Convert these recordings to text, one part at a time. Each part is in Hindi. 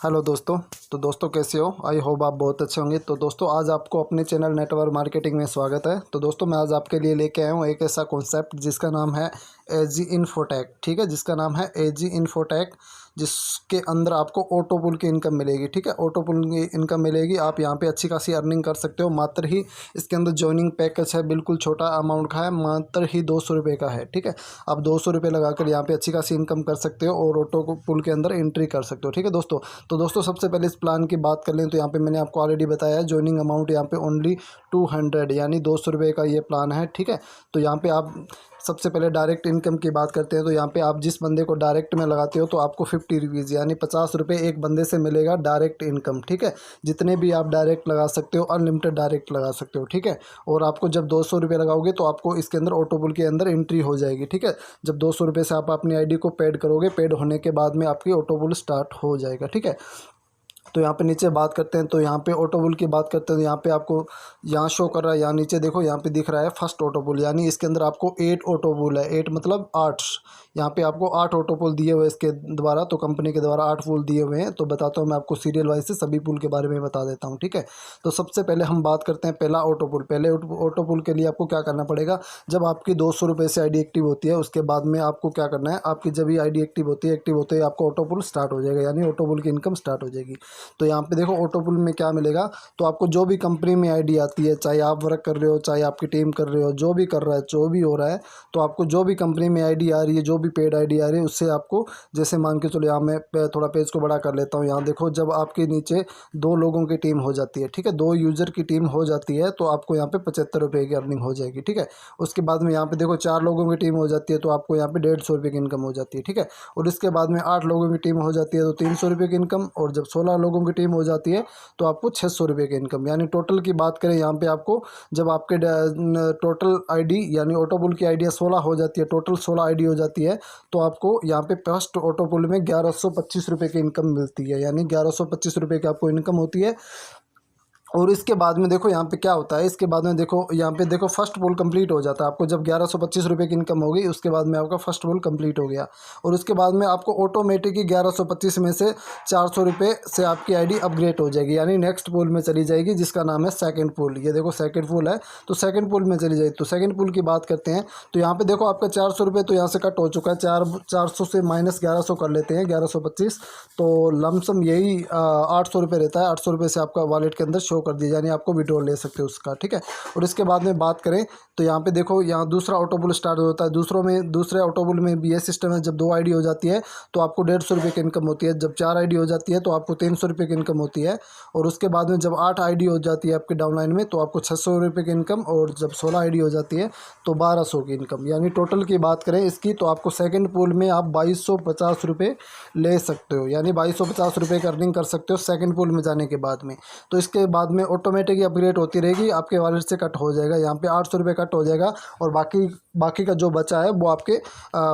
हेलो दोस्तों। तो दोस्तों कैसे हो? आई होप आप बहुत अच्छे होंगे। तो दोस्तों आज आपको अपने चैनल नेटवर्क मार्केटिंग में स्वागत है। तो दोस्तों मैं आज आपके लिए लेके आया हूँ एक ऐसा कॉन्सेप्ट जिसका नाम है एजी इन्फोटेक। ठीक है, जिसका नाम है एजी इन्फोटेक, जिसके अंदर आपको ऑटो पुल की इनकम मिलेगी। ठीक है, ऑटो पुल की इनकम मिलेगी। आप यहाँ पे अच्छी खासी अर्निंग कर सकते हो। मात्र ही इसके अंदर ज्वाइनिंग पैकेज है, बिल्कुल छोटा अमाउंट का है, मात्र ही 200 रुपये का है। ठीक है, आप 200 रुपये लगाकर यहाँ पे अच्छी खासी इनकम कर सकते हो और ऑटो पुल के अंदर एंट्री कर सकते हो। ठीक है दोस्तों, तो दोस्तों सबसे पहले इस प्लान की बात कर लें तो यहाँ पे मैंने आपको ऑलरेडी बताया है ज्वाइनिंग अमाउंट यहाँ पे ओनली 200 यानी 200 रुपये का ये प्लान है। ठीक है, तो यहाँ पे आप सबसे पहले डायरेक्ट इनकम की बात करते हैं तो यहाँ पे आप जिस बंदे को डायरेक्ट में लगाते हो तो आपको 50 रुपीज़ यानी 50 रुपये एक बंदे से मिलेगा डायरेक्ट इनकम। ठीक है, जितने भी आप डायरेक्ट लगा सकते हो, अनलिमिटेड डायरेक्ट लगा सकते हो। ठीक है, और आपको जब 200 रुपये लगाओगे तो आपको इसके अंदर ऑटो पुल के अंदर एंट्री हो जाएगी। ठीक है, जब 200 रुपये से आप अपनी आईडी को पेड करोगे, पेड होने के बाद में आपकी ऑटो पुल स्टार्ट हो जाएगा। ठीक है, तो यहाँ पे नीचे बात करते हैं तो यहाँ पे ऑटो पुल की बात करते हैं तो यहाँ पे आपको यहाँ शो कर रहा है, यहाँ नीचे देखो, यहाँ पे दिख रहा है फर्स्ट ऑटो पुल, यानी इसके अंदर आपको 8 ऑटो पुल है। 8 मतलब 8, यहाँ पे आपको 8 ऑटो पुल दिए हुए इसके द्वारा, तो कंपनी के द्वारा 8 पुल दिए हुए हैं। तो बताता हूँ मैं आपको सीरियल वाइज से सभी पुल के बारे में बता देता हूँ। ठीक है, तो सबसे पहले हम बात करते हैं पहला ऑटो पुल। पहले ऑटो पुल के लिए आपको क्या करना पड़ेगा, जब आपकी 200 रुपये से आईडी एक्टिव होती है उसके बाद में आपको क्या करना है, आपकी जब भी आईडी एक्टिव होते ही आपको ऑटो पुल स्टार्ट हो जाएगा, यानी ऑटो पुल की इनकम स्टार्ट हो जाएगी। तो यहाँ पे देखो ऑटो पुल में क्या मिलेगा, तो आपको जो भी कंपनी में आईडी आती है, चाहे आप वर्क कर रहे हो, चाहे आपकी टीम कर रहे हो, जो भी कर रहा है, जो भी हो रहा है, तो आपको जो भी कंपनी में आईडी आ रही है, जो भी पेड आईडी आ रही है, उससे आपको जैसे मान के चलो, यहाँ मैं थोड़ा पेज को बड़ा कर लेता हूँ। यहाँ देखो, जब आपके नीचे 2 लोगों की टीम हो जाती है, ठीक है, 2 यूज़र की टीम हो जाती है, तो आपको यहाँ पे 75 रुपये की अर्निंग हो जाएगी। ठीक है, उसके बाद में यहाँ पे देखो 4 लोगों की टीम हो जाती है तो आपको यहाँ पे 150 रुपये की इनकम हो जाती है। ठीक है, और इसके बाद में 8 लोगों की टीम हो जाती है तो 300 रुपये की इनकम, और जब 16 लोगों की टीम हो जाती है तो आपको 600 रुपये की इनकम। यानी टोटल की बात करें यहाँ पे आपको, जब आपके टोटल आईडी यानी ऑटो पुल की आईडी 16 हो जाती है, टोटल 16 आईडी हो जाती है, तो आपको यहाँ पे फर्स्ट ऑटो पुल में 1125 रुपये की इनकम मिलती है, यानी 1125 रुपये की आपको इनकम होती है। और इसके बाद में देखो यहाँ पे क्या होता है, इसके बाद में देखो यहाँ पे देखो फर्स्ट पुल कंप्लीट हो जाता है। आपको जब 1125 रुपये की इनकम हो गई, उसके बाद में आपका फर्स्ट पुल कंप्लीट हो गया, और उसके बाद में आपको ऑटोमेटिक ही 1125 में से 400 रुपये से आपकी आईडी अपग्रेड हो जाएगी, यानी नेक्स्ट पुल में चली जाएगी, जिसका नाम है सेकंड पुल। ये देखो सेकंड पुल है, तो सेकंड पुल में चली जाएगी। तो सेकंड पुल की बात करते हैं तो यहाँ पे देखो आपका 400 रुपये तो यहाँ से कट हो चुका है, 400 से माइनस 1100 कर लेते हैं, 1125, तो लमसम यही 800 रुपये रहता है। 800 रुपये से आपका वॉलेट के अंदर शो कर दिया, यानी आपको विड्रॉल ले सकते हो उसका। ठीक है, और इसके बाद में बात करें तो यहाँ पे देखो, यहाँ दूसरा ऑटो पुल स्टार्ट होता है। दूसरे ऑटो पुल में भी ये सिस्टम है, जब 2 आईडी हो जाती है तो आपको 150 रुपये की इनकम होती है, जब 4 आईडी हो जाती है तो आपको 300 रुपये की इनकम होती है, और उसके बाद में जब 8 आईडी हो जाती है आपकी डाउनलाइन में तो आपको 600 रुपये की इनकम, और जब 16 आईडी हो जाती है तो 1200 की इनकम। यानी टोटल की बात करें इसकी तो आपको सेकेंड पुल में आप 2250 रुपये ले सकते हो, यानी 2250 रुपये की अर्निंग कर सकते हो सेकेंड पुल में जाने के बाद में। तो इसके बाद में ऑटोमेटिक अपग्रेड होती रहेगी, आपके वॉलेट से कट हो जाएगा, यहाँ पे 800 रुपये कट हो जाएगा, और बाकी का जो बचा है वो आपके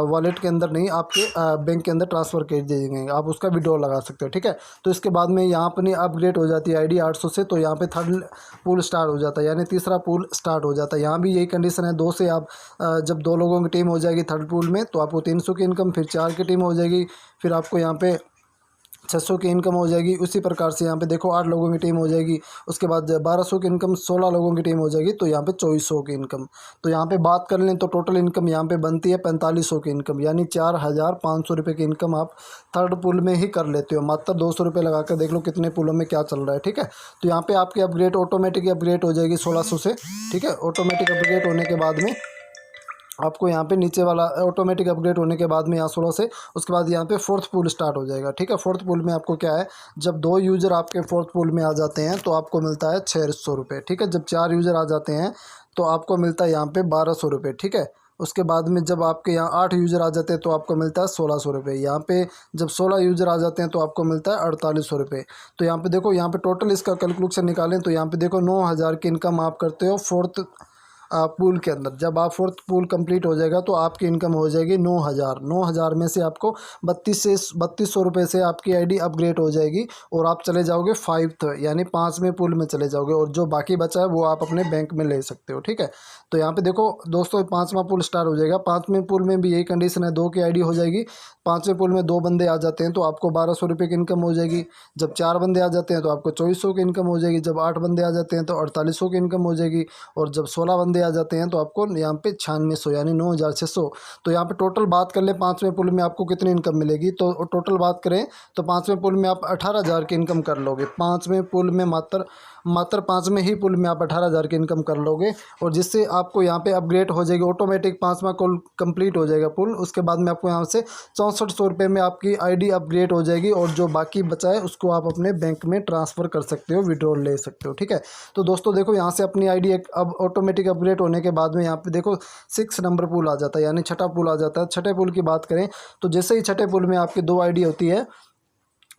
वॉलेट के अंदर नहीं, आपके बैंक के अंदर ट्रांसफ़र कर दिए जाएंगे, आप उसका विड्रॉ लगा सकते हो। ठीक है, तो इसके बाद में यहाँ अपनी अपग्रेड हो जाती है आईडी 800 से, तो यहाँ पे थर्ड पूल स्टार्ट हो जाता है, यानी तीसरा पूल स्टार्ट हो जाता है। यहाँ भी यही कंडीशन है, 2 से आप जब 2 लोगों की टीम हो जाएगी थर्ड पूल में तो आपको 300 की इनकम, फिर 4 की टीम हो जाएगी, फिर आपको यहाँ पे 600 की इनकम हो जाएगी। उसी प्रकार से यहाँ पे देखो 8 लोगों की टीम हो जाएगी, उसके बाद 1200 की इनकम, 16 लोगों की टीम हो जाएगी तो यहाँ पे 2400 की इनकम। तो यहाँ पे बात कर लें तो टोटल इनकम यहाँ पे बनती है 4500 की इनकम, यानी 4500 रुपये की इनकम आप थर्ड पुल में ही कर लेते हो। मात्र 200 रुपये लगा कर देख लो कितने पुलों में क्या चल रहा है। ठीक है, तो यहाँ पे आपकी अपग्रेड ऑटोमेटिक अपग्रेड हो जाएगी 1600 से। ठीक है, ऑटोमेटिक अपग्रेड होने के बाद में आपको यहाँ पे नीचे वाला ऑटोमेटिक अपग्रेड होने के बाद में यहाँ 16 से, उसके बाद यहाँ पे फोर्थ पूल स्टार्ट हो जाएगा। ठीक है, फोर्थ पूल में आपको क्या है, जब 2 यूज़र आपके फोर्थ पूल में आ जाते हैं तो आपको मिलता है 600 रुपये। ठीक है, जब 4 यूज़र आ जाते हैं तो आपको मिलता है यहाँ पे 1200 रुपये। ठीक है, उसके बाद में जब आपके यहाँ 8 यूज़र आ जाते हैं तो आपको मिलता है 1600 रुपये। यहाँ पे जब 16 यूज़र आ जाते हैं तो आपको मिलता है 4800 रुपये। तो यहाँ पे देखो, यहाँ पे टोटल इसका कैलकुलेशन निकालें तो यहाँ पे देखो 9000 की इनकम आप करते हो पूल के अंदर। जब आप फोर्थ पूल कंप्लीट हो जाएगा तो आपकी इनकम हो जाएगी 9,000। 9,000 में से आपको 3200 रुपये से आपकी आईडी अपग्रेड हो जाएगी और आप चले जाओगे फाइव्थ यानी 5वें पूल में चले जाओगे, और जो बाकी बचा है वो आप अपने बैंक में ले सकते हो। ठीक है, तो यहाँ पे देखो दोस्तों 5वां पूल स्टार्ट हो जाएगा। 5वें पूल में भी यही कंडीशन है, 2 की आईडी हो जाएगी। 5वें पूल में 2 बंदे आ जाते हैं तो आपको 1200 रुपये की इनकम हो जाएगी। जब 4 बंदे आ जाते हैं तो आपको 2400 की इनकम हो जाएगी। जब 8 बंदे आ जाते हैं तो 4800 की इनकम हो जाएगी। और जब 16 बंदे आ जाते हैं तो आपको यहाँ पे 9600 यानी 9600। तो यहाँ पे टोटल बात कर ले 5वें पुल में आपको कितनी इनकम मिलेगी, तो टोटल बात करें तो 5वें पुल में आप 18,000 की इनकम कर लोगे। 5वें पुल में मात्र 5वें ही पुल में आप 18,000 की इनकम कर लोगे, और जिससे आपको यहाँ पे अपग्रेड हो जाएगी ऑटोमेटिक। 5वां पुल कंप्लीट हो जाएगा पुल, उसके बाद में आपको यहाँ से 6400 रुपये में आपकी आईडी अपग्रेड हो जाएगी, और जो बाकी बचा है उसको आप अपने बैंक में ट्रांसफ़र कर सकते हो, विड्रॉल ले सकते हो। ठीक है, तो दोस्तों देखो यहाँ से अपनी आईडी अब ऑटोमेटिक अपग्रेड होने के बाद में यहाँ पे देखो 6 नंबर पुल आ जाता है, यानी छठा पुल आ जाता है। छठे पुल की बात करें तो जैसे ही छठे पुल में आपकी 2 आईडी होती है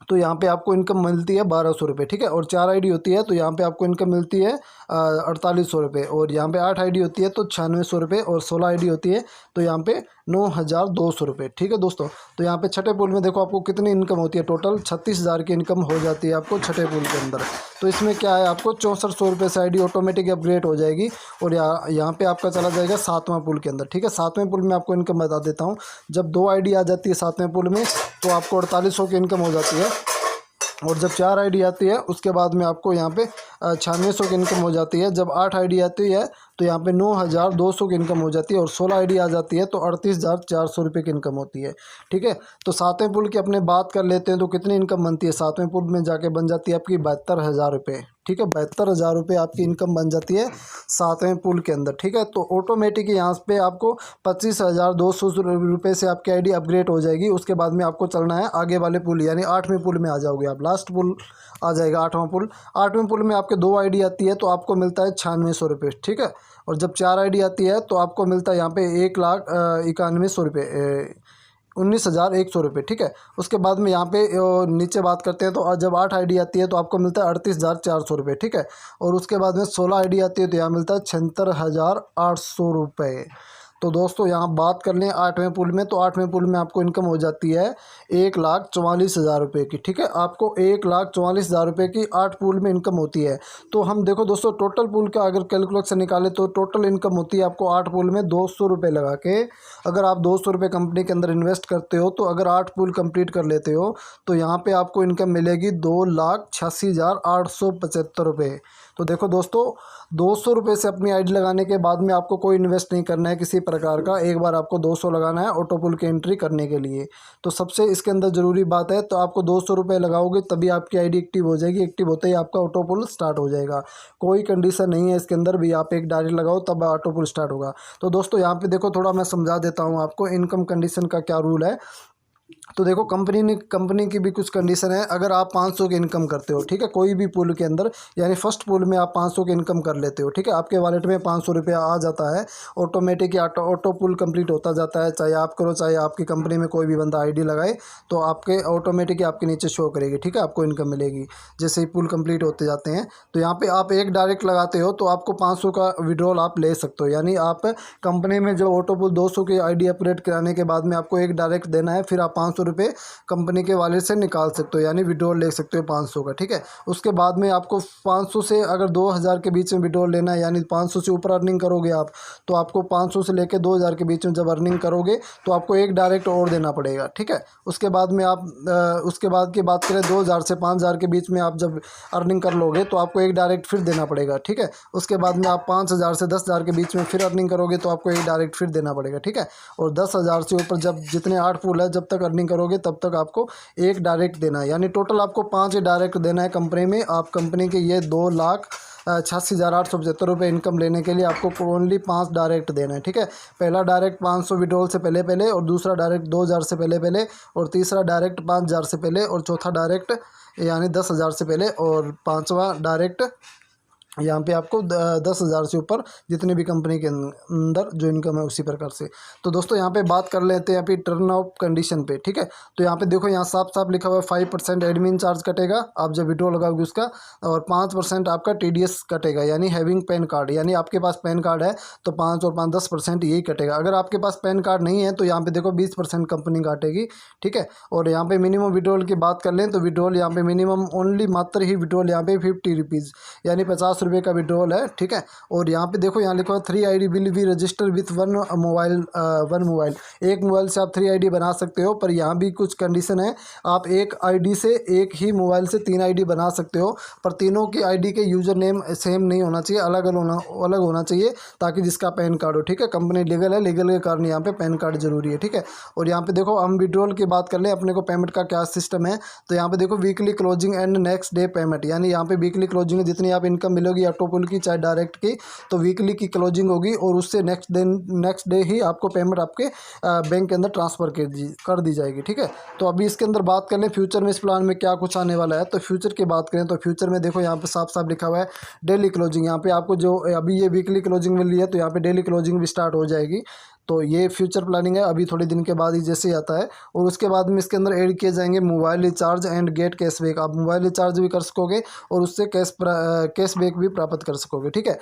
तो यहाँ पे आपको इनकम मिलती है 1200 रुपये। ठीक है, और 4 आईडी होती है तो यहाँ पे आपको इनकम मिलती है 4800 रुपये, और यहाँ पे 8 आईडी होती है तो 9600 रुपये, और 16 आईडी होती है तो यहाँ पे 9200 रुपये। ठीक है दोस्तों, तो यहाँ पे छठे पुल में देखो आपको कितनी इनकम होती है, टोटल 36,000 की इनकम हो जाती है आपको छठे पुल के अंदर। तो इसमें क्या है, आपको 6400 रुपये से आईडी ऑटोमेटिक अपग्रेड हो जाएगी, और यहाँ पे आपका चला जाएगा 7वां पुल के अंदर। ठीक है, 7वें पुल में आपको इनकम बता देता हूँ। जब 2 आईडी आ जाती है 7वें पुल में तो आपको 4800 की इनकम हो जाती है, और जब 4 आईडी आती है उसके बाद में आपको यहाँ पे 9600 की इनकम हो जाती है। जब 8 आईडी आती है तो यहाँ पे 9200 की इनकम हो जाती है, और 16 आईडी आ जाती है तो 38,400 रुपये की इनकम होती है। ठीक है, तो 7वें पुल की अपने बात कर लेते हैं तो कितनी इनकम बनती है। 7वें पुल में जाके बन जाती है आपकी 72,000 रुपये। ठीक है, 72,000 रुपये आपकी इनकम बन जाती है 7वें पुल के अंदर। ठीक है, तो ऑटोमेटिक यहाँ पे आपको 25,200 रुपये से आपकी आईडी अपग्रेड हो जाएगी। उसके बाद में आपको चलना है आगे वाले पुल यानी 8वें पुल में आ जाओगे आप। लास्ट पुल आ जाएगा 8वां पुल। 8वें पुल में आपके 2 आईडी आती है तो आपको मिलता है 9600 रुपये। ठीक है, और जब 4 आईडी आती है तो आपको मिलता है यहाँ पे 1,91,000 रुपये, 19,100 रुपये। ठीक है, उसके बाद में यहाँ पे नीचे बात करते हैं तो जब 8 आईडी आती है तो आपको मिलता है 38,400 रुपये। ठीक है, और उसके बाद में 16 आईडी आती है तो यहाँ मिलता है 76,800 रुपये। तो दोस्तों यहाँ बात कर लें 8वें पुल में, तो 8वें पुल में आपको इनकम हो जाती है 1,44,000 रुपये की। ठीक है, आपको 1,44,000 रुपये की 8 पुल में इनकम होती है। तो हम देखो दोस्तों टोटल पुल का अगर कैलकुलेशन निकालें तो टोटल इनकम होती है आपको 8 पुल में 200 रुपये लगा के। अगर आप 200 रुपये कंपनी के अंदर इन्वेस्ट करते हो तो अगर 8 पुल कंप्लीट कर लेते हो तो यहाँ पर आपको इनकम मिलेगी 2,86,875 रुपये। तो देखो दोस्तों 200 रुपये से अपनी आईडी लगाने के बाद में आपको कोई इन्वेस्ट नहीं करना है किसी प्रकार का। एक बार आपको 200 लगाना है ऑटो पुल की एंट्री करने के लिए। तो सबसे इसके अंदर ज़रूरी बात है, तो आपको 200 रुपये लगाओगे तभी आपकी आईडी एक्टिव हो जाएगी। एक्टिव होते ही आपका ऑटो पुल स्टार्ट हो जाएगा। कोई कंडीशन नहीं है इसके अंदर भी, आप एक डायरेक्ट लगाओ तब ऑटो पुल स्टार्ट होगा। तो दोस्तों यहाँ पे देखो थोड़ा मैं समझा देता हूँ आपको इनकम कंडीशन का क्या रूल है। तो देखो कंपनी की भी कुछ कंडीशन है। अगर आप 500 की इनकम करते हो, ठीक है, कोई भी पुल के अंदर यानी फर्स्ट पुल में आप 500 की इनकम कर लेते हो, ठीक है, आपके वॉलेट में 500 रुपया आ जाता है ऑटोमेटिक, ऑटो पुल कंप्लीट होता जाता है। चाहे आप करो चाहे आपकी कंपनी में कोई भी बंदा आईडी लगाए तो आपके ऑटोमेटिक आपके नीचे शो करेगी। ठीक है, आपको इनकम मिलेगी जैसे ही पुल कंप्लीट होते जाते हैं। तो यहाँ पर आप एक डायरेक्ट लगाते हो तो आपको 500 का विड्रॉल आप ले सकते हो, यानी आप कंपनी में जो ऑटो पुल 200 की आईडी अपग्रेड कराने के बाद में आपको एक डायरेक्ट देना है, फिर आप 500 रुपये कंपनी के वॉलेट से निकाल सकते हो, यानी विड्रॉल ले सकते हो 500 का। ठीक है, उसके बाद में आपको 500 से अगर 2,000 के बीच में विड्रॉल लेना है, यानी 500 से ऊपर अर्निंग करोगे आप तो आपको 500 से लेकर 2,000 के बीच में जब अर्निंग करोगे तो आपको एक डायरेक्ट और देना पड़ेगा। ठीक है, उसके बाद में आप उसके बाद की बात करें 2,000 से 5,000 के बीच में आप जब अर्निंग कर लोगे तो आपको एक डायरेक्ट फिर देना पड़ेगा। ठीक है, उसके बाद में आप 5,000 से 10,000 के बीच में फिर अर्निंग करोगे तो आपको एक डायरेक्ट फिर देना पड़ेगा। ठीक है, और 10,000 से ऊपर जब जितने 8 पुल है जब तक अर्निंग करोगे तब तक आपको एक डायरेक्ट देना है, यानी टोटल आपको 5 डायरेक्ट देना है कंपनी में। आप कंपनी के ये 2,86,875 रुपये इनकम लेने के लिए आपको ओनली 5 डायरेक्ट देना है। ठीक है, पहला डायरेक्ट 500 विड्रॉल से पहले और दूसरा डायरेक्ट 2,000 से पहले और तीसरा डायरेक्ट 5,000 से पहले और चौथा डायरेक्ट यानी 10,000 से पहले और 5वां डायरेक्ट यहाँ पे आपको 10,000 से ऊपर जितनी भी कंपनी के अंदर जो इनकम है उसी प्रकार से। तो दोस्तों यहाँ पे बात कर लेते हैं अभी टर्न ऑफ कंडीशन पे, ठीक है। तो यहाँ पे देखो, यहाँ साफ साफ लिखा हुआ है 5% एडमिन चार्ज कटेगा आप जब विड्रॉ लगाओगे उसका, और 5% आपका TDS कटेगा, यानी हैविंग पैन कार्ड, यानी आपके पास पैन कार्ड है तो 5 और 5 10% यही कटेगा। अगर आपके पास पैन कार्ड नहीं है तो यहाँ पे देखो 20% कंपनी काटेगी, ठीक है। और यहाँ पे मिनिमम विड्रॉल की बात कर लें तो विड्रॉल यहाँ पे मिनिमम ओनली मात्र ही विड्रॉल यहाँ पे 50 रुपीज़ यानी 50 रुपये का विड्रॉल है, ठीक है। और यहाँ पे देखो, यहाँ लिखा हुआ 3 ID will be register with one mobile, एक मोबाइल से आप 3 ID बना सकते हो, पर यहाँ भी कुछ कंडीशन है। आप एक ID से, एक ही मोबाइल से 3 ID बना सकते हो, पर तीनों की ID के यूज़र नेम सेम नहीं होना चाहिए, अलग होना चाहिए, ताकि जिसका पैन कार्ड हो, ठीक है। कंपनी लीगल है, लीगल के कारण यहाँ पे पैन कार्ड जरूरी है, ठीक है। और यहाँ पे देखो, हम विड्रॉल की बात कर लें, अपने को पेमेंट का क्या सिस्टम है, तो यहाँ पे देखो weekly closing and next day payment, यानी यहाँ पे वीकली क्लोजिंग है, जितनी आप इनकम मिलेगी ऑटोपुल की चाहे डायरेक्ट की, तो वीकली की क्लोजिंग होगी और उससे नेक्स्ट डे ही आपको पेमेंट आपके बैंक के अंदर ट्रांसफ़र कर दी जाएगी, ठीक है। तो अभी इसके अंदर बात कर लें फ्यूचर में इस प्लान में क्या कुछ आने वाला है, तो फ्यूचर की बात करें तो फ्यूचर में देखो, यहाँ पे साफ साफ लिखा हुआ है डेली क्लोजिंग। यहाँ पे आपको जो अभी ये वीकली क्लोजिंग मिल रही है, तो यहाँ पे डेली क्लोजिंग भी स्टार्ट हो जाएगी। तो ये फ्यूचर प्लानिंग है, अभी थोड़े दिन के बाद ही जैसे ही आता है। और उसके बाद में इसके अंदर ऐड किए जाएंगे mobile recharge and gate cashback. आप मोबाइल रिचार्ज भी कर सकोगे और उससे कैशबैक भी प्राप्त कर सकोगे, ठीक है।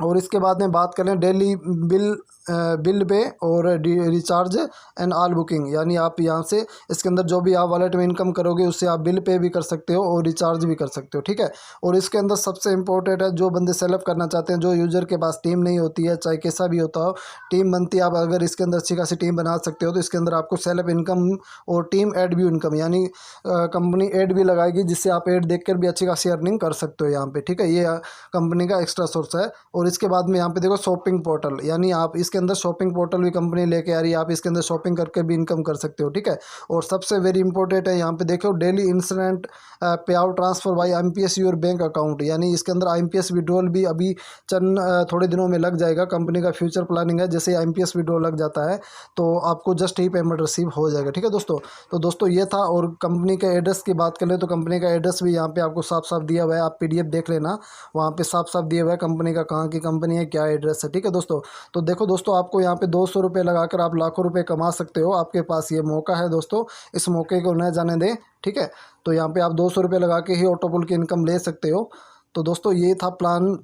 और इसके बाद में बात करें डेली बिल पे और रिचार्ज एंड ऑल बुकिंग, यानी आप यहाँ से इसके अंदर जो भी आप वॉलेट में इनकम करोगे उससे आप बिल पे भी कर सकते हो और रिचार्ज भी कर सकते हो, ठीक है। और इसके अंदर सबसे इंपॉर्टेंट है, जो बंदे सेलअप करना चाहते हैं, जो यूज़र के पास टीम नहीं होती है, चाहे कैसा भी होता हो, टीम बनती है, आप अगर इसके अंदर अच्छी खासी टीम बना सकते हो, तो इसके अंदर आपको सेलअप इनकम और टीम एड भी इनकम, यानी कंपनी एड भी लगाएगी, जिससे आप एड देखकर भी अच्छी खासी अर्निंग कर सकते हो यहाँ पे, ठीक है। ये कंपनी का एक्स्ट्रा सोर्स है। और इसके बाद में यहाँ पे देखो शॉपिंग पोर्टल, यानी आप इसके अंदर शॉपिंग पोर्टल भी कंपनी लेके आ रही है, आप इसके अंदर शॉपिंग करके भी इनकम कर सकते हो, ठीक है। और सबसे वेरी इंपॉर्टेंट है, यहाँ पे देखो डेली इंस्टेंट पे out transfer by IMPS your bank account, यानी इसके अंदर IMPS विड्रॉल भी अभी थोड़े दिनों में लग जाएगा। कंपनी का फ्यूचर प्लानिंग है, जैसे IMPS विड्रॉल लग जाता है तो आपको जस्ट ही पेमेंट रिसीव हो जाएगा, ठीक है दोस्तों। तो दोस्तों ये था। और कंपनी के एड्रेस की बात करें तो कंपनी का एड्रेस भी यहाँ पे आपको साफ साफ दिया हुआ है, आप PDF देख लेना, वहाँ पे साफ साफ दिया हुआ है कंपनी का, कहाँ की कंपनी है, क्या एड्रेस है, ठीक है दोस्तों। तो देखो दोस्तों, आपको यहाँ पे 200 रुपये लगाकर आप लाखों रुपए कमा सकते हो। आपके पास ये मौका है दोस्तों, इस मौके को न जाने दें, ठीक है। तो यहाँ पे आप 200 रुपये लगा के ही ऑटोपुल की इनकम ले सकते हो। तो दोस्तों ये था प्लान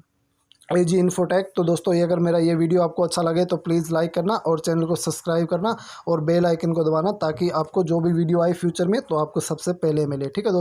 AG इन्फोटेक। तो दोस्तों ये अगर मेरा ये वीडियो आपको अच्छा लगे तो प्लीज़ लाइक करना और चैनल को सब्सक्राइब करना और बेल आइकन को दबाना, ताकि आपको जो भी वीडियो आए फ्यूचर में तो आपको सबसे पहले मिले, ठीक है दोस्तों।